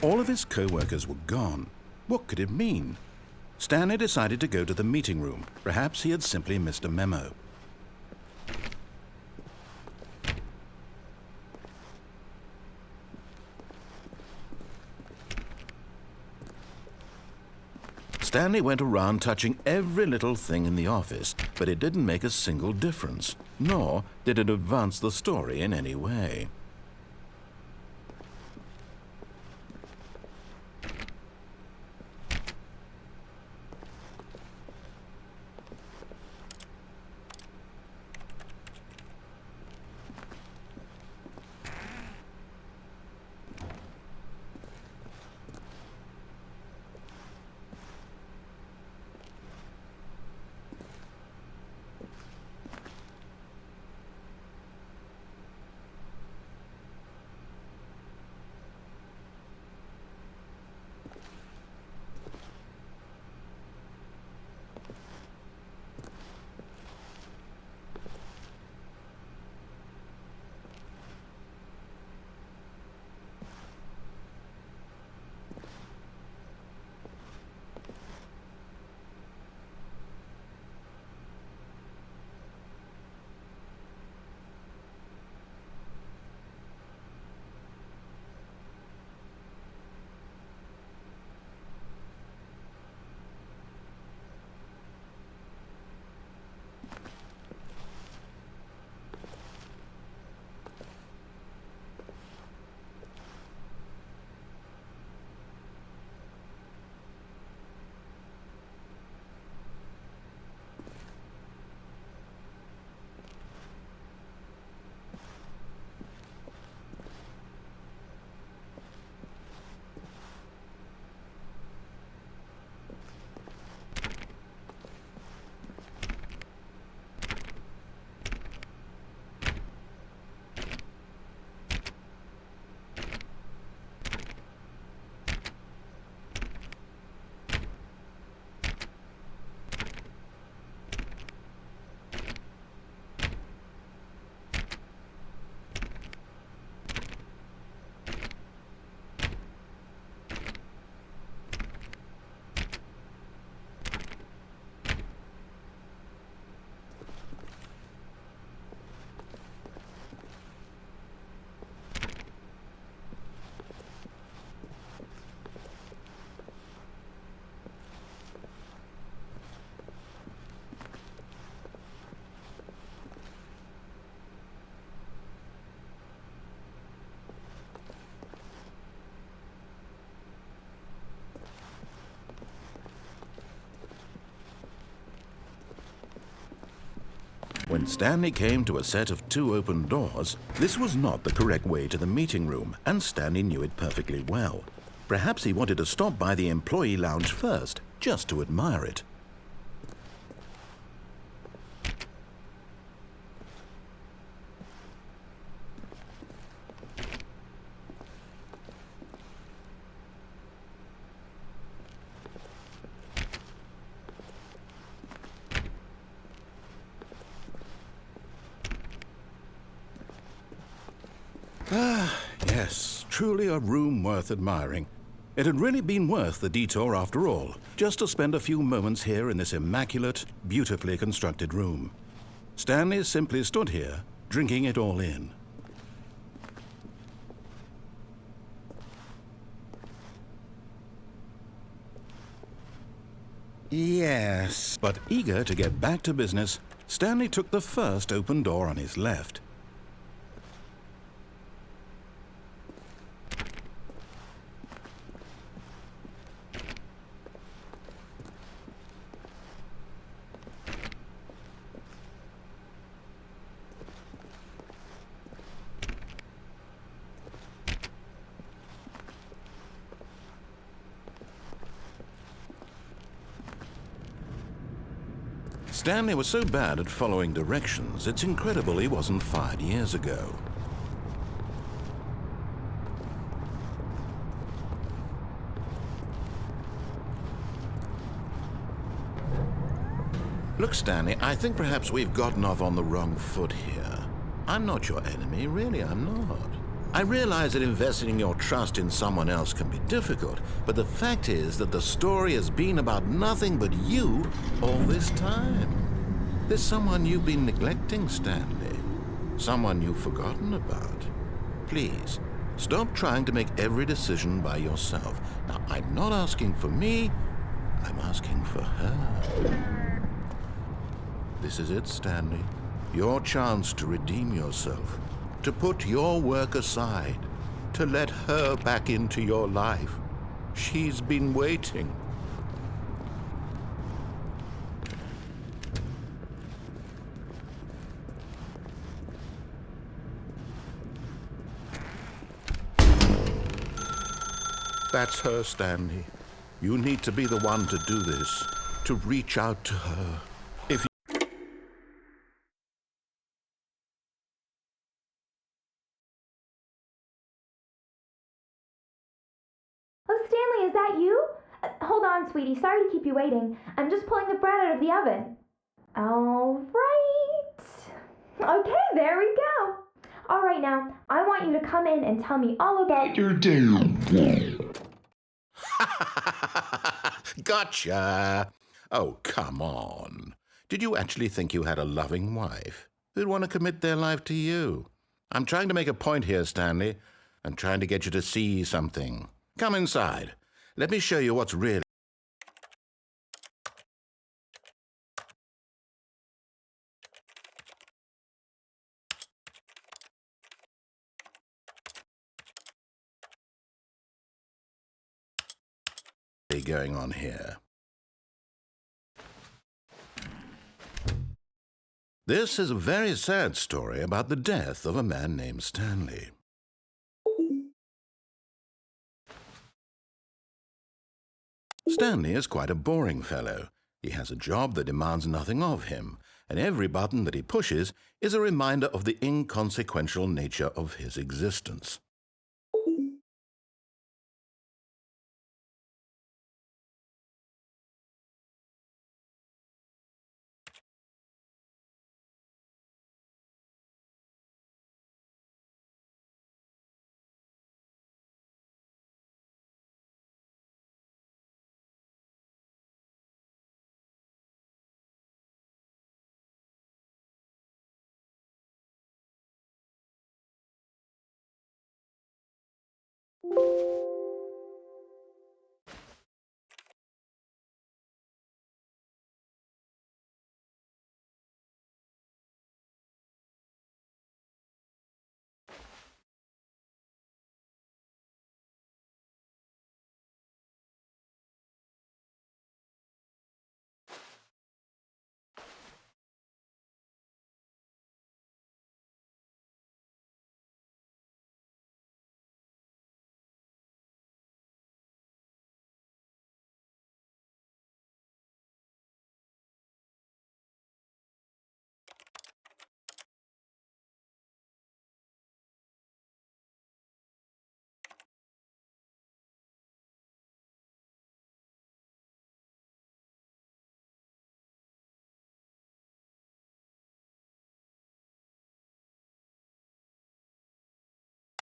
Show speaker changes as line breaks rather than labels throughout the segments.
All of his co-workers were gone. What could it mean? Stanley decided to go to the meeting room. Perhaps he had simply missed a memo. Stanley went around touching every little thing in the office, but it didn't make a single difference, nor did it advance the story in any way. When Stanley came to a set of 2 open doors, this was not the correct way to the meeting room, and Stanley knew it perfectly well. Perhaps he wanted to stop by the employee lounge first, just to admire it. Yes, truly a room worth admiring. It had really been worth the detour after all, just to spend a few moments here in this immaculate, beautifully constructed room. Stanley simply stood here, drinking it all in. Yes, but eager to get back to business, Stanley took the first open door on his left. Stanley was so bad at following directions, it's incredible he wasn't fired years ago. Look, Stanley, I think perhaps we've gotten off on the wrong foot here. I'm not your enemy, really, I'm not. I realize that investing your trust in someone else can be difficult, but the fact is that the story has been about nothing but you all this time. There's someone you've been neglecting, Stanley. Someone you've forgotten about. Please, stop trying to make every decision by yourself. Now, I'm not asking for me, I'm asking for her. This is it, Stanley. Your chance to redeem yourself, to put your work aside, to let her back into your life. She's been waiting. That's her, Stanley. You need to be the one to do this, to reach out to her.
Oh, Stanley, is that you? Hold on, sweetie. Sorry to keep you waiting. I'm just pulling the bread out of the oven. All right. Okay, there we go. All right, now, I want you to come in and tell me all about your day.
Gotcha! Oh, come on. Did you actually think you had a loving wife who'd want to commit their life to you? I'm trying to make a point here, Stanley. I'm trying to get you to see something. Come inside. Let me show you what's really going on here. This is a very sad story about the death of a man named Stanley. Stanley is quite a boring fellow. He has a job that demands nothing of him, and every button that he pushes is a reminder of the inconsequential nature of his existence.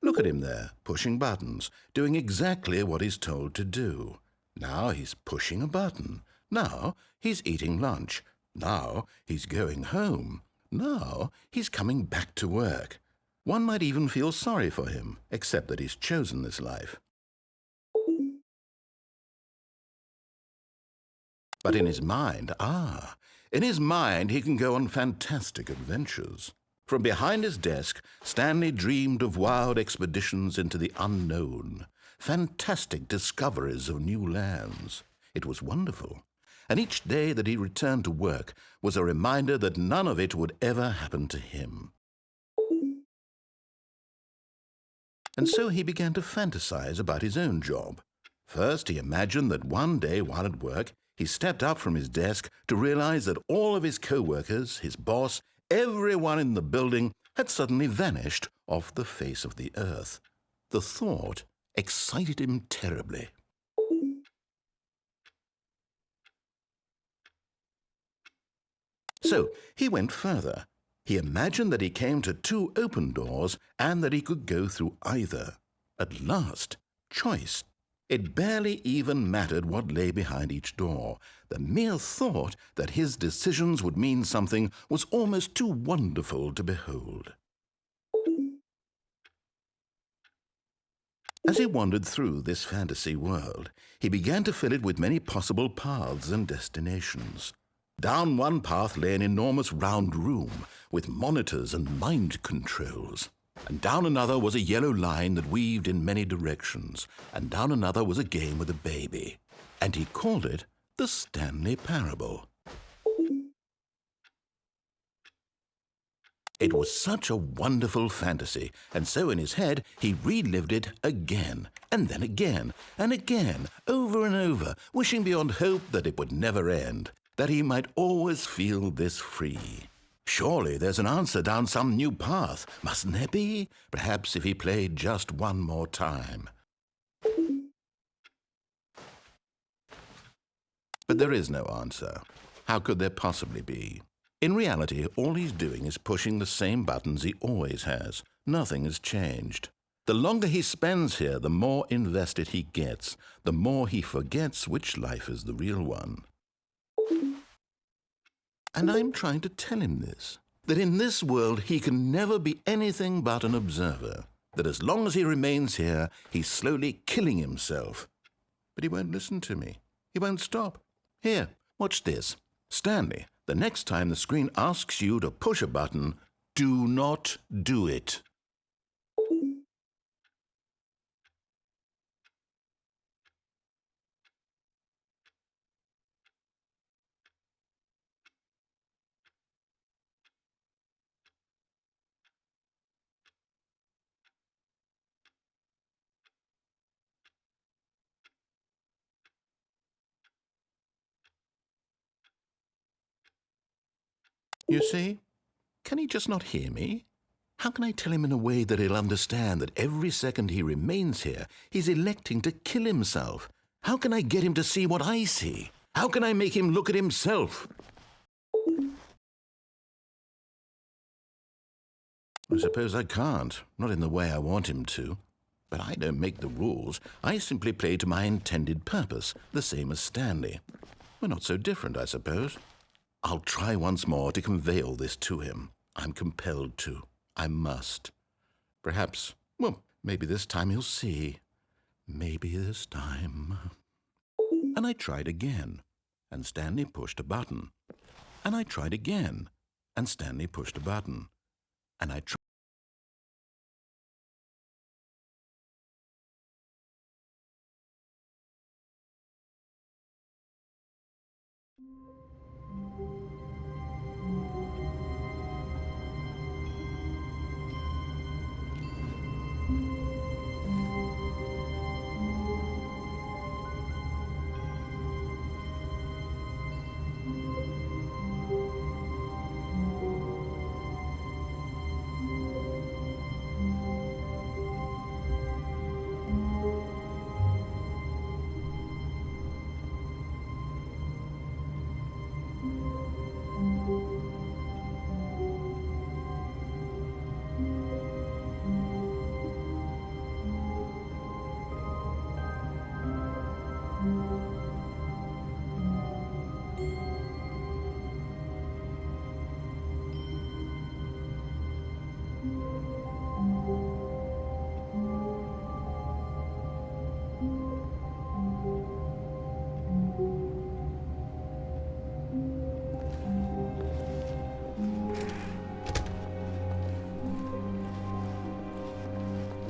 Look at him there, pushing buttons, doing exactly what he's told to do. Now he's pushing a button. Now he's eating lunch. Now he's going home. Now he's coming back to work. One might even feel sorry for him, except that he's chosen this life. But in his mind, he can go on fantastic adventures. From behind his desk, Stanley dreamed of wild expeditions into the unknown, fantastic discoveries of new lands. It was wonderful, and each day that he returned to work was a reminder that none of it would ever happen to him. And so he began to fantasize about his own job. First, he imagined that one day while at work, He stepped up from his desk to realize that all of his co-workers, his boss, everyone in the building had suddenly vanished off the face of the earth. The thought excited him terribly. So he went further. He imagined that he came to two open doors and that he could go through either. At last, choice. It barely even mattered what lay behind each door. The mere thought that his decisions would mean something was almost too wonderful to behold. As he wandered through this fantasy world, he began to fill it with many possible paths and destinations. Down one path lay an enormous round room with monitors and mind controls. And down another was a yellow line that weaved in many directions. And down another was a game with a baby. And he called it the Stanley Parable. It was such a wonderful fantasy, and so in his head he relived it again, and then again, and again, over and over, wishing beyond hope that it would never end, that he might always feel this free. Surely there's an answer down some new path, mustn't there be? Perhaps if he played just one more time. But there is no answer. How could there possibly be? In reality, all he's doing is pushing the same buttons he always has. Nothing has changed. The longer he spends here, the more invested he gets, the more he forgets which life is the real one. And I'm trying to tell him this, that in this world he can never be anything but an observer, that as long as he remains here, he's slowly killing himself. But he won't listen to me. He won't stop. Here, watch this. Stanley, the next time the screen asks you to push a button, do not do it. You see? Can he just not hear me? How can I tell him in a way that he'll understand that every second he remains here, he's electing to kill himself? How can I get him to see what I see? How can I make him look at himself? I suppose I can't, not in the way I want him to. But I don't make the rules. I simply play to my intended purpose, the same as Stanley. We're not so different, I suppose. I'll try once more to convey all this to him. I'm compelled to. I must. Perhaps, well, maybe this time he'll see. Maybe this time. And I tried again, and Stanley pushed a button. And I tried again, and Stanley pushed a button. And I tried.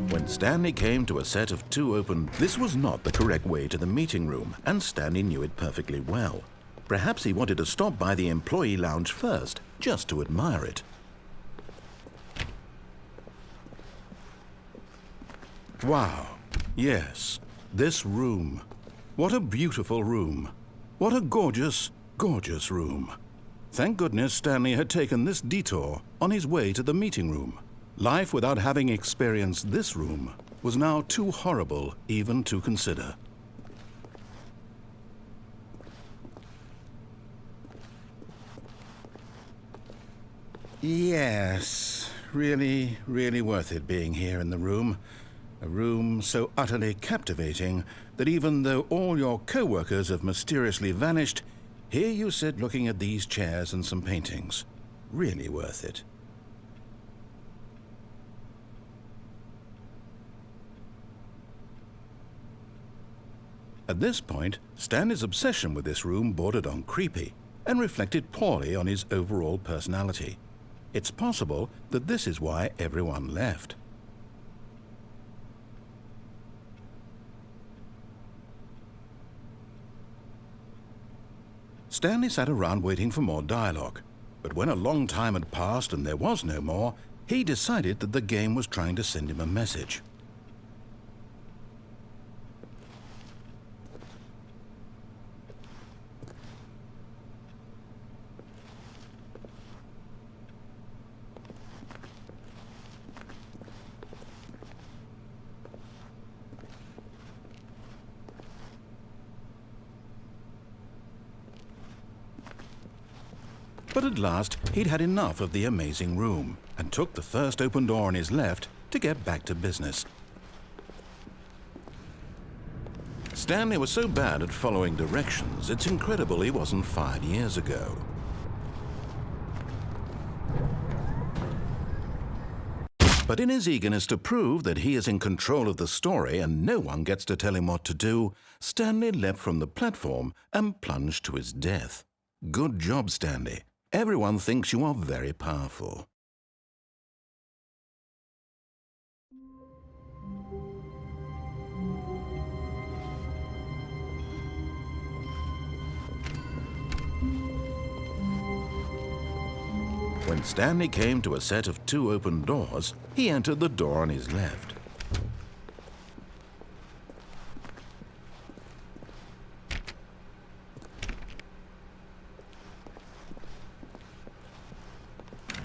When Stanley came to a set of two open, this was not the correct way to the meeting room, and Stanley knew it perfectly well. Perhaps he wanted to stop by the employee lounge first, just to admire it. Wow, yes, this room. What a beautiful room. What a gorgeous, gorgeous room. Thank goodness Stanley had taken this detour on his way to the meeting room. Life without having experienced this room was now too horrible even to consider. Yes, really, really worth it being here in the room. A room so utterly captivating that even though all your co-workers have mysteriously vanished, here you sit looking at these chairs and some paintings. Really worth it. At this point, Stanley's obsession with this room bordered on creepy and reflected poorly on his overall personality. It's possible that this is why everyone left. Stanley sat around waiting for more dialogue, but when a long time had passed and there was no more, he decided that the game was trying to send him a message. But at last, he'd had enough of the amazing room and took the first open door on his left to get back to business. Stanley was so bad at following directions, it's incredible he wasn't fired years ago. But in his eagerness to prove that he is in control of the story and no one gets to tell him what to do, Stanley leapt from the platform and plunged to his death. Good job, Stanley. Everyone thinks you are very powerful. When Stanley came to a set of 2 open doors, he entered the door on his left.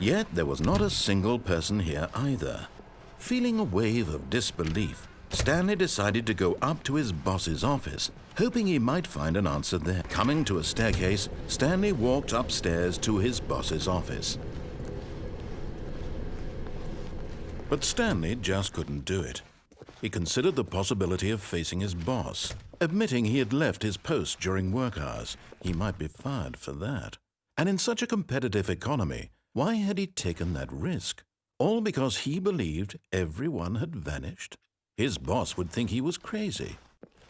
Yet there was not a single person here either. Feeling a wave of disbelief, Stanley decided to go up to his boss's office, hoping he might find an answer there. Coming to a staircase, Stanley walked upstairs to his boss's office. But Stanley just couldn't do it. He considered the possibility of facing his boss, admitting he had left his post during work hours. He might be fired for that. And in such a competitive economy, why had he taken that risk? All because he believed everyone had vanished? His boss would think he was crazy.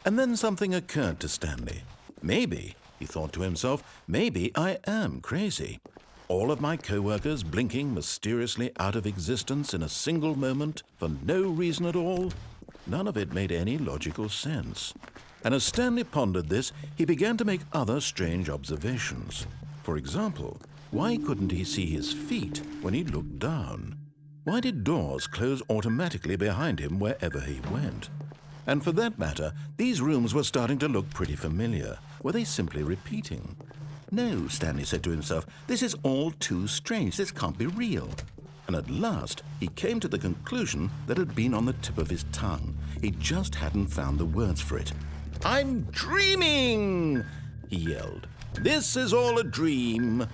And then something occurred to Stanley. Maybe, he thought to himself, maybe I am crazy. All of my co-workers blinking mysteriously out of existence in a single moment for no reason at all? None of it made any logical sense. And as Stanley pondered this, he began to make other strange observations. For example, why couldn't he see his feet when he looked down? Why did doors close automatically behind him wherever he went? And for that matter, these rooms were starting to look pretty familiar. Were they simply repeating? No, Stanley said to himself, this is all too strange. This can't be real. And at last, he came to the conclusion that had been on the tip of his tongue. He just hadn't found the words for it. "I'm dreaming!" he yelled. "This is all a dream."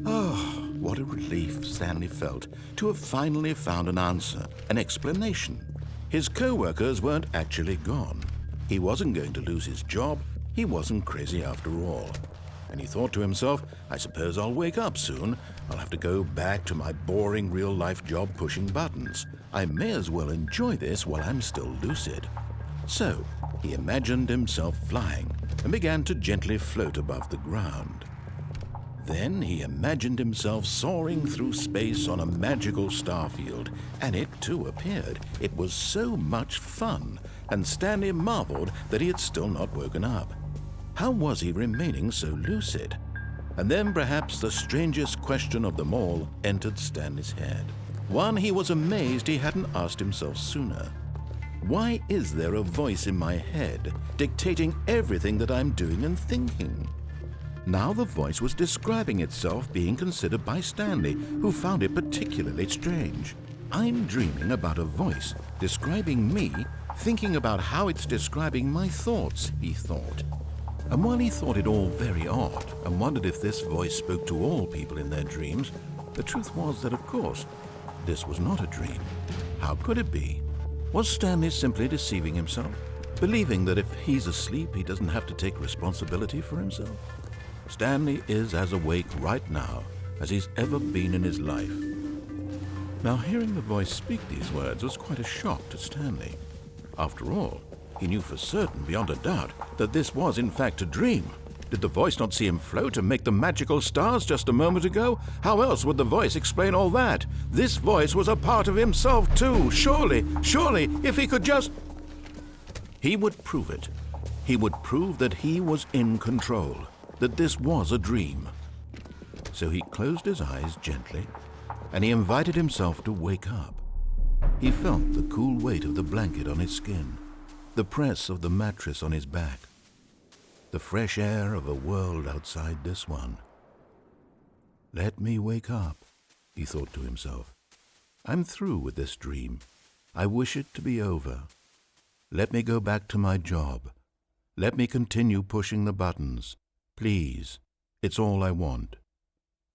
Oh, what a relief Stanley felt to have finally found an answer, an explanation. His co-workers weren't actually gone. He wasn't going to lose his job. He wasn't crazy after all. And he thought to himself, I suppose I'll wake up soon. I'll have to go back to my boring real-life job pushing buttons. I may as well enjoy this while I'm still lucid. So he imagined himself flying and began to gently float above the ground. Then he imagined himself soaring through space on a magical starfield, and it too appeared. It was so much fun, and Stanley marveled that he had still not woken up. How was he remaining so lucid? And then perhaps the strangest question of them all entered Stanley's head. One he was amazed he hadn't asked himself sooner. Why is there a voice in my head dictating everything that I'm doing and thinking? Now the voice was describing itself being considered by Stanley, who found it particularly strange. I'm dreaming about a voice describing me, thinking about how it's describing my thoughts, he thought. And while he thought it all very odd and wondered if this voice spoke to all people in their dreams, the truth was that, of course, this was not a dream. How could it be? Was Stanley simply deceiving himself, believing that if he's asleep, he doesn't have to take responsibility for himself? Stanley is as awake right now as he's ever been in his life. Now, hearing the voice speak these words was quite a shock to Stanley. After all, he knew for certain, beyond a doubt, that this was in fact a dream. Did the voice not see him float and make the magical stars just a moment ago? How else would the voice explain all that? This voice was a part of himself too. Surely, if he could just... He would prove it. He would prove that he was in control, that this was a dream. So he closed his eyes gently, and he invited himself to wake up. He felt the cool weight of the blanket on his skin, the press of the mattress on his back, the fresh air of a world outside this one. Let me wake up, he thought to himself. I'm through with this dream. I wish it to be over. Let me go back to my job. Let me continue pushing the buttons. Please, it's all I want.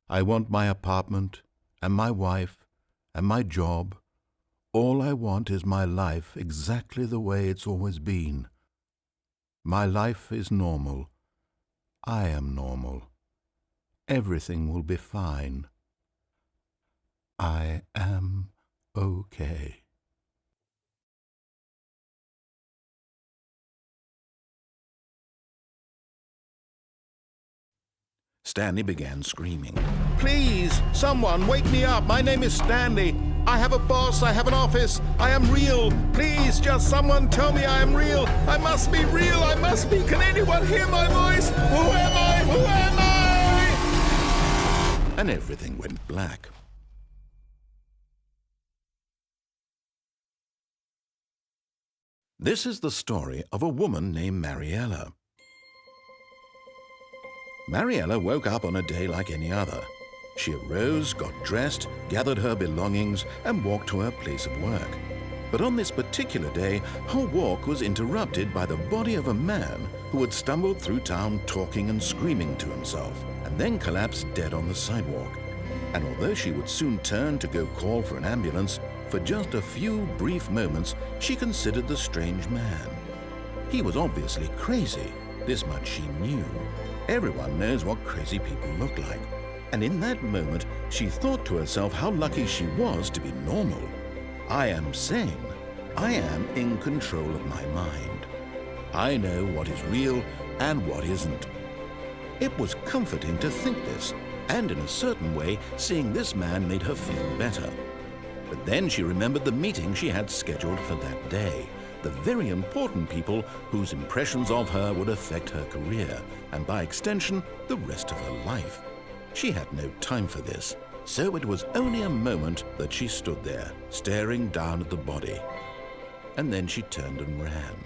I want my apartment and my wife and my job. All I want is my life exactly the way it's always been. My life is normal. I am normal. Everything will be fine. I am okay. Stanley began screaming. Please, someone, wake me up. My name is Stanley. I have a boss. I have an office. I am real. Please, just someone tell me I am real. I must be real. I must be. Can anyone hear my voice? Who am I? Who am I? And everything went black. This is the story of a woman named Mariella. Mariella woke up on a day like any other. She arose, got dressed, gathered her belongings, and walked to her place of work. But on this particular day, her walk was interrupted by the body of a man who had stumbled through town talking and screaming to himself, and then collapsed dead on the sidewalk. And although she would soon turn to go call for an ambulance, for just a few brief moments she considered the strange man. He was obviously crazy. This much she knew. Everyone knows what crazy people look like. And in that moment, she thought to herself how lucky she was to be normal. I am sane. I am in control of my mind. I know what is real and what isn't. It was comforting to think this, and in a certain way, seeing this man made her feel better. But then she remembered the meeting she had scheduled for that day. The very important people whose impressions of her would affect her career, and by extension, the rest of her life. She had no time for this, so it was only a moment that she stood there, staring down at the body. And then she turned and ran.